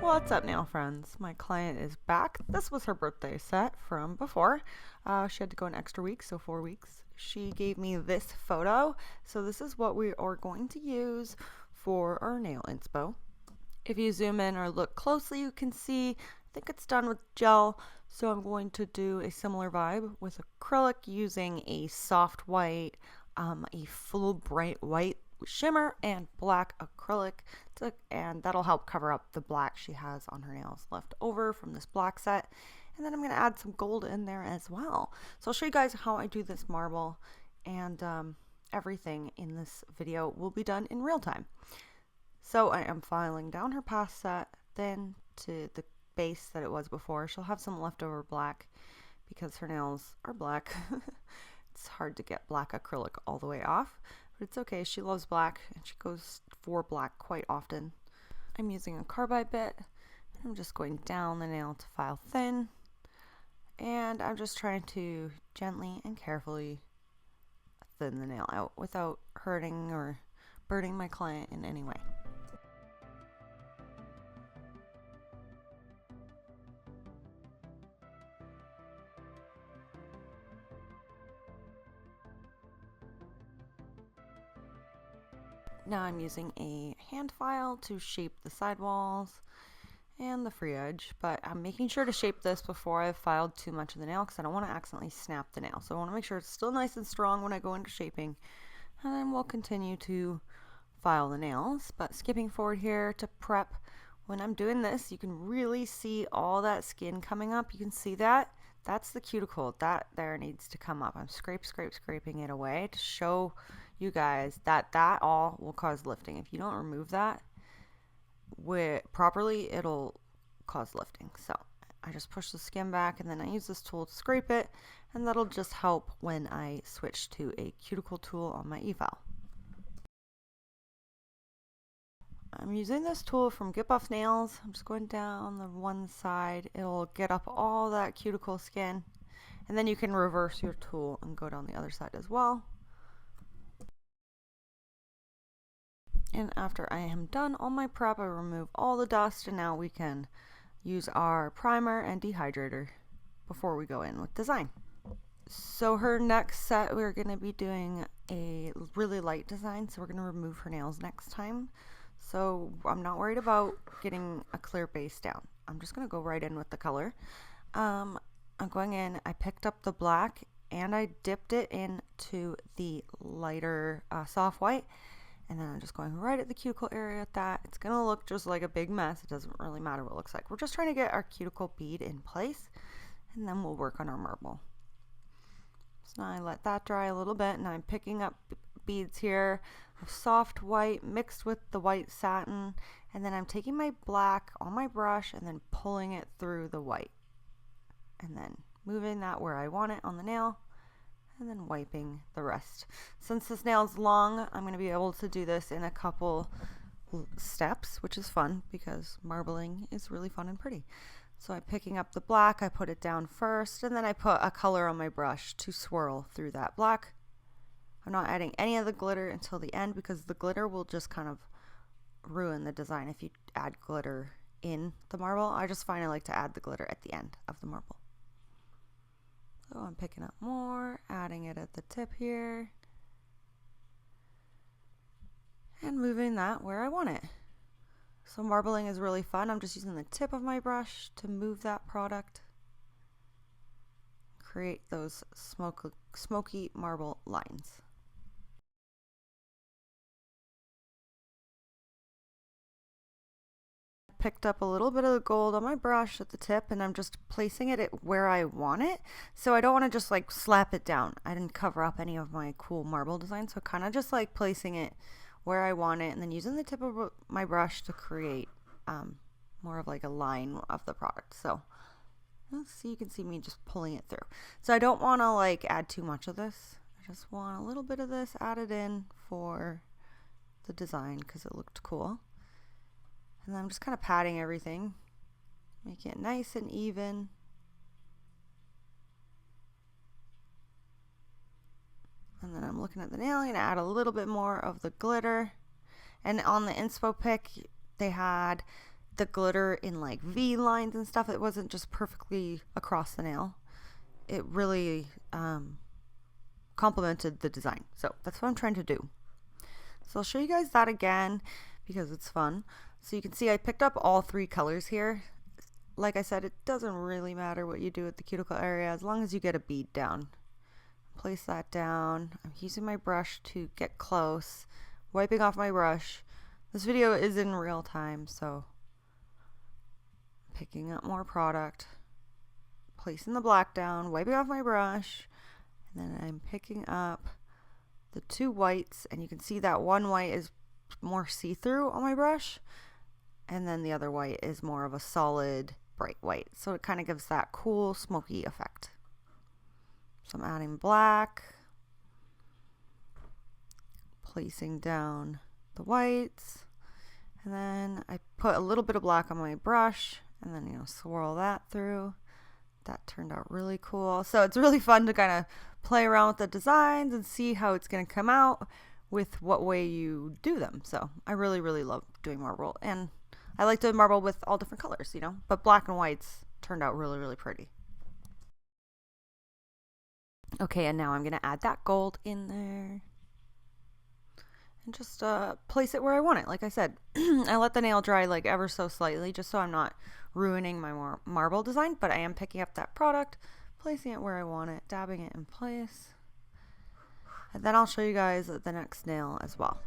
What's up, nail friends? My client is back. This was her birthday set from before. She had to go an extra week, so 4 weeks. She gave me this photo, so this is what we are going to use for our nail inspo. If you zoom in or look closely, you can see, I think it's done with gel, so I'm going to do a similar vibe with acrylic using a soft white, a full bright white shimmer and black acrylic, and that'll help cover up the black she has on her nails left over from this black set. And then I'm going to add some gold in there as well. So I'll show you guys how I do this marble, and everything in this video will be done in real time. So I am filing down her past set, then to the base that it was before. She'll have some leftover black because her nails are black. It's hard to get black acrylic all the way off, but it's okay. She loves black and she goes for black quite often. I'm using a carbide bit. I'm just going down the nail to file thin, and I'm just trying to gently and carefully thin the nail out without hurting or burning my client in any way. Now I'm using a hand file to shape the sidewalls and the free edge, but I'm making sure to shape this before I've filed too much of the nail because I don't want to accidentally snap the nail. So I want to make sure it's still nice and strong when I go into shaping, and then we'll continue to file the nails. But skipping forward here to prep, when I'm doing this, you can really see all that skin coming up. You can see that. That's the cuticle. That there needs to come up. I'm scraping it away to show you guys that all will cause lifting. If you don't remove that properly, it'll cause lifting. So I just push the skin back, and then I use this tool to scrape it, and that'll just help when I switch to a cuticle tool on my e-file. I'm using this tool from Get Buff Nails. I'm just going down the one side. It'll get up all that cuticle skin, and then you can reverse your tool and go down the other side as well. And after I am done all my prep, I remove all the dust, and now we can use our primer and dehydrator before we go in with design. So her next set, we're going to be doing a really light design, so we're going to remove her nails next time. So I'm not worried about getting a clear base down. I'm just going to go right in with the color. I'm going in, I picked up the black and I dipped it into the lighter soft white. And then I'm just going right at the cuticle area at that. It's going to look just like a big mess. It doesn't really matter what it looks like. We're just trying to get our cuticle bead in place, and then we'll work on our marble. So now I let that dry a little bit, and I'm picking up beads here of soft white mixed with the white satin. And then I'm taking my black on my brush and then pulling it through the white. And then moving that where I want it on the nail, and then wiping the rest. Since this nail is long, I'm going to be able to do this in a couple steps, which is fun because marbling is really fun and pretty. So I'm picking up the black, I put it down first, and then I put a color on my brush to swirl through that black. I'm not adding any of the glitter until the end because the glitter will just kind of ruin the design if you add glitter in the marble. I just find I like to add the glitter at the end of the marble. So I'm picking up more, adding it at the tip here, and moving that where I want it. So marbling is really fun. I'm just using the tip of my brush to move that product, create those smoky marble lines. Picked up a little bit of the gold on my brush at the tip, and I'm just placing it at where I want it. So I don't want to just like slap it down. I didn't cover up any of my cool marble design, so kind of just like placing it where I want it, and then using the tip of my brush to create more of like a line of the product. So let's see, you can see me just pulling it through. So I don't want to like add too much of this. I just want a little bit of this added in for the design because it looked cool. And then I'm just kind of patting everything, making it nice and even. And then I'm looking at the nail, I'm going to add a little bit more of the glitter. And on the inspo pick, they had the glitter in like V lines and stuff. It wasn't just perfectly across the nail. It really complemented the design. So that's what I'm trying to do. So I'll show you guys that again because it's fun. So you can see I picked up all 3 colors here. Like I said, it doesn't really matter what you do with the cuticle area as long as you get a bead down. Place that down. I'm using my brush to get close, wiping off my brush. This video is in real time, so picking up more product, placing the black down, wiping off my brush, and then I'm picking up the 2 whites, and you can see that one white is more see-through on my brush, and then the other white is more of a solid bright white, so it kind of gives that cool smoky effect. So I'm adding black, placing down the whites, and then I put a little bit of black on my brush, and then, you know, swirl that through. That turned out really cool. So it's really fun to kind of play around with the designs and see how it's going to come out with what way you do them. So I really, really love doing marble, and I like doing marble with all different colors, you know, but black and whites turned out really, really pretty. Okay, and now I'm going to add that gold in there and just place it where I want it. Like I said, I let the nail dry like ever so slightly just so I'm not ruining my marble design, but I am picking up that product, placing it where I want it, dabbing it in place, and then I'll show you guys the next nail as well.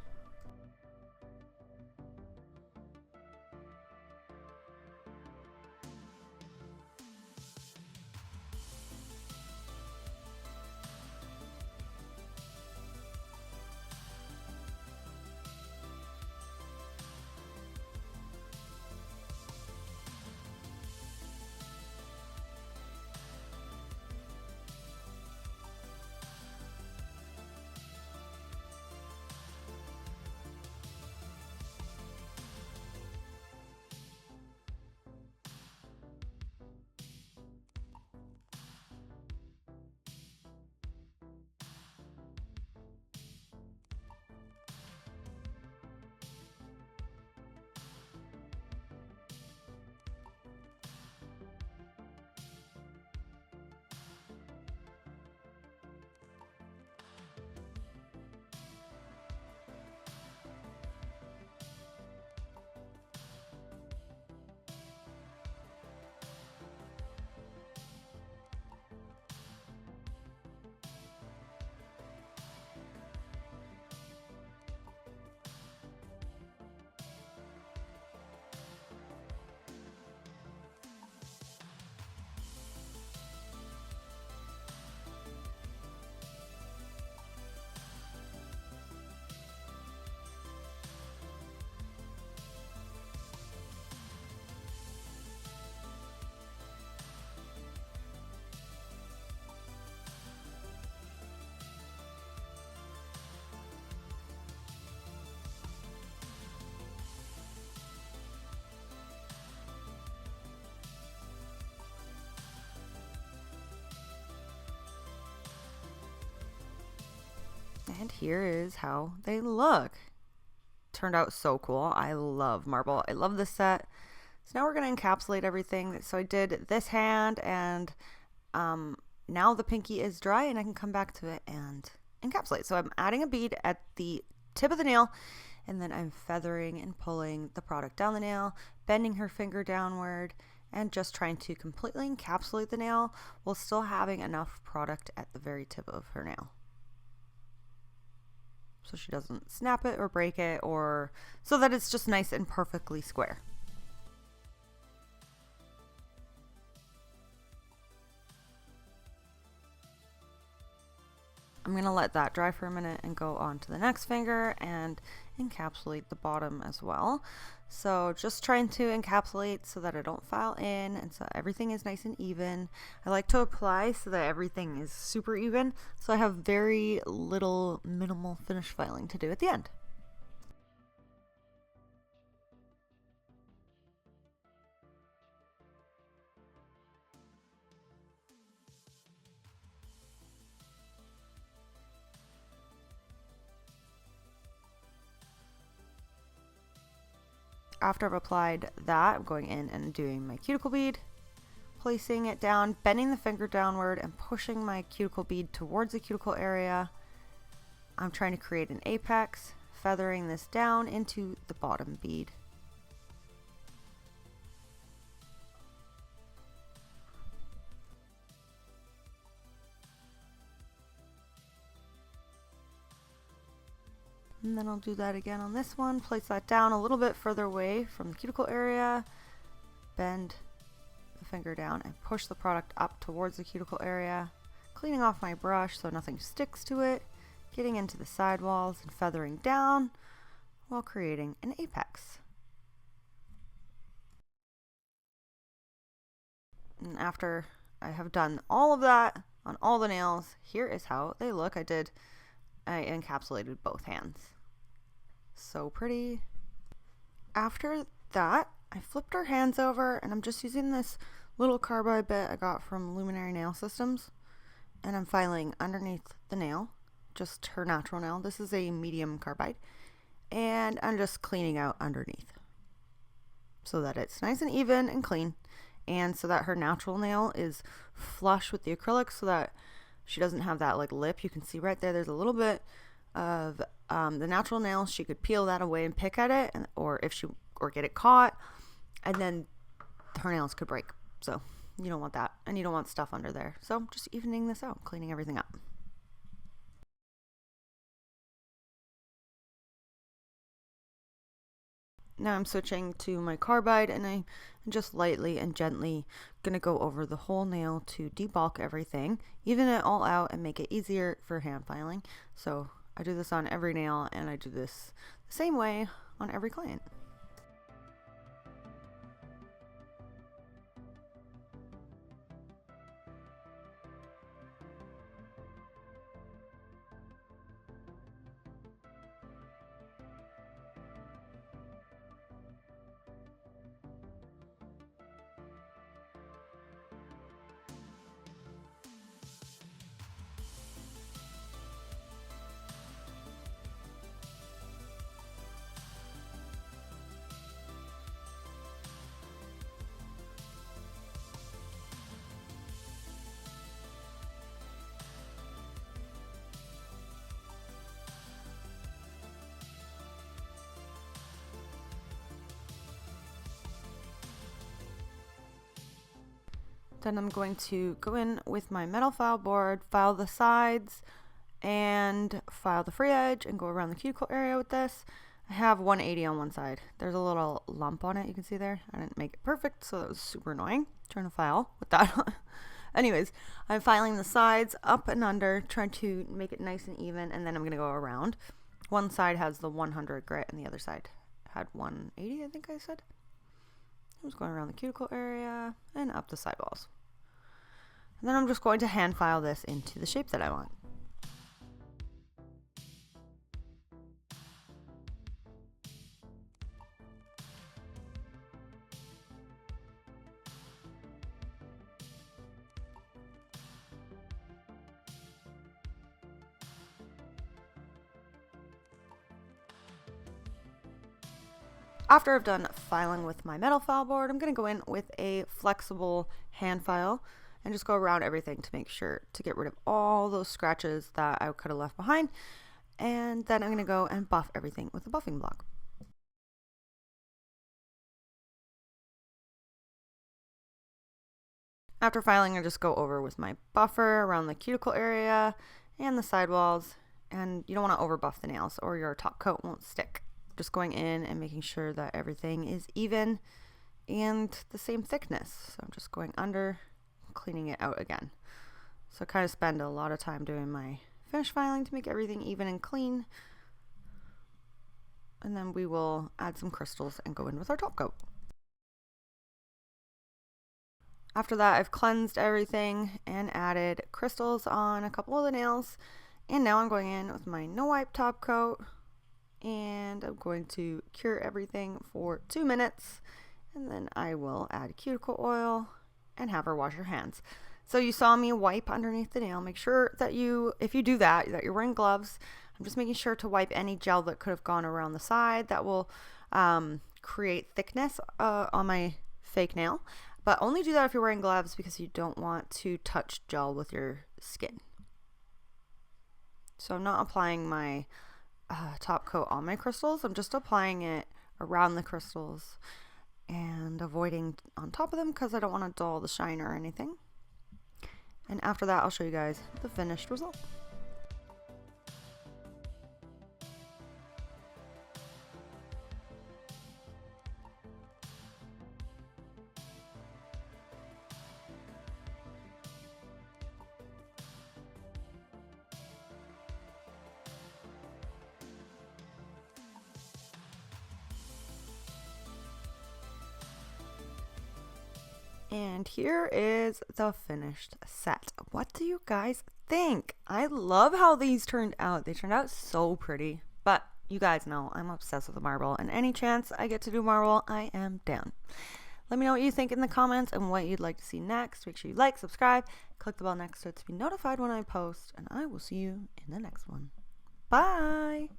And here is how they look. Turned out so cool. I love marble. I love this set. So now we're going to encapsulate everything. So I did this hand, and now the pinky is dry and I can come back to it and encapsulate. So I'm adding a bead at the tip of the nail, and then I'm feathering and pulling the product down the nail, bending her finger downward, and just trying to completely encapsulate the nail while still having enough product at the very tip of her nail, so she doesn't snap it or break it, or so that it's just nice and perfectly square. I'm going to let that dry for a minute and go on to the next finger and encapsulate the bottom as well. So just trying to encapsulate so that I don't file in and so everything is nice and even. I like to apply so that everything is super even, so I have very little minimal finish filing to do at the end. After I've applied that, I'm going in and doing my cuticle bead, placing it down, bending the finger downward and pushing my cuticle bead towards the cuticle area. I'm trying to create an apex, feathering this down into the bottom bead. And then I'll do that again on this one, place that down a little bit further away from the cuticle area, bend the finger down and push the product up towards the cuticle area, cleaning off my brush so nothing sticks to it, getting into the side walls and feathering down while creating an apex. And after I have done all of that on all the nails, here is how they look. I encapsulated both hands. So pretty. After that, I flipped her hands over and I'm just using this little carbide bit I got from Luminary Nail Systems, and I'm filing underneath the nail, just her natural nail. This is a medium carbide, and I'm just cleaning out underneath so that it's nice and even and clean, and so that her natural nail is flush with the acrylic so that she doesn't have that like lip. You can see right there, there's a little bit of the natural nail. She could peel that away and pick at it, or get it caught, and then her nails could break. So you don't want that, and you don't want stuff under there. So just evening this out, cleaning everything up. Now I'm switching to my carbide, and I'm just lightly and gently gonna go over the whole nail to debulk everything, even it all out and make it easier for hand filing. So I do this on every nail, and I do this the same way on every client. Then I'm going to go in with my metal file board, file the sides, and file the free edge, and go around the cuticle area with this. I have 180 on one side. There's a little lump on it, you can see there. I didn't make it perfect, so that was super annoying, trying to file with that. Anyways, I'm filing the sides up and under, trying to make it nice and even, and then I'm going to go around. One side has the 100 grit, and the other side had 180, I think I said. I'm just going around the cuticle area and up the sidewalls. And then I'm just going to hand file this into the shape that I want. After I've done filing with my metal file board, I'm going to go in with a flexible hand file and just go around everything to make sure to get rid of all those scratches that I could have left behind. And then I'm going to go and buff everything with a buffing block. After filing, I just go over with my buffer around the cuticle area and the sidewalls, and you don't want to over buff the nails or your top coat won't stick. Just going in and making sure that everything is even and the same thickness. So I'm just going under, cleaning it out again. So I kind of spend a lot of time doing my finish filing to make everything even and clean. And then we will add some crystals and go in with our top coat. After that, I've cleansed everything and added crystals on a couple of the nails. And now I'm going in with my no wipe top coat. And I'm going to cure everything for 2 minutes, and then I will add cuticle oil and have her wash her hands. So you saw me wipe underneath the nail. Make sure that if you do that, that you're wearing gloves. I'm just making sure to wipe any gel that could have gone around the side that will create thickness on my fake nail, but only do that if you're wearing gloves because you don't want to touch gel with your skin. So I'm not applying my top coat on my crystals. I'm just applying it around the crystals and avoiding on top of them because I don't want to dull the shine or anything. And after that, I'll show you guys the finished result. And here is the finished set. What do you guys think? I love how these turned out. They turned out so pretty. But you guys know I'm obsessed with the marble, and any chance I get to do marble, I am down. Let me know what you think in the comments and what you'd like to see next. Make sure you like, subscribe, click the bell next to it to be notified when I post, and I will see you in the next one. Bye!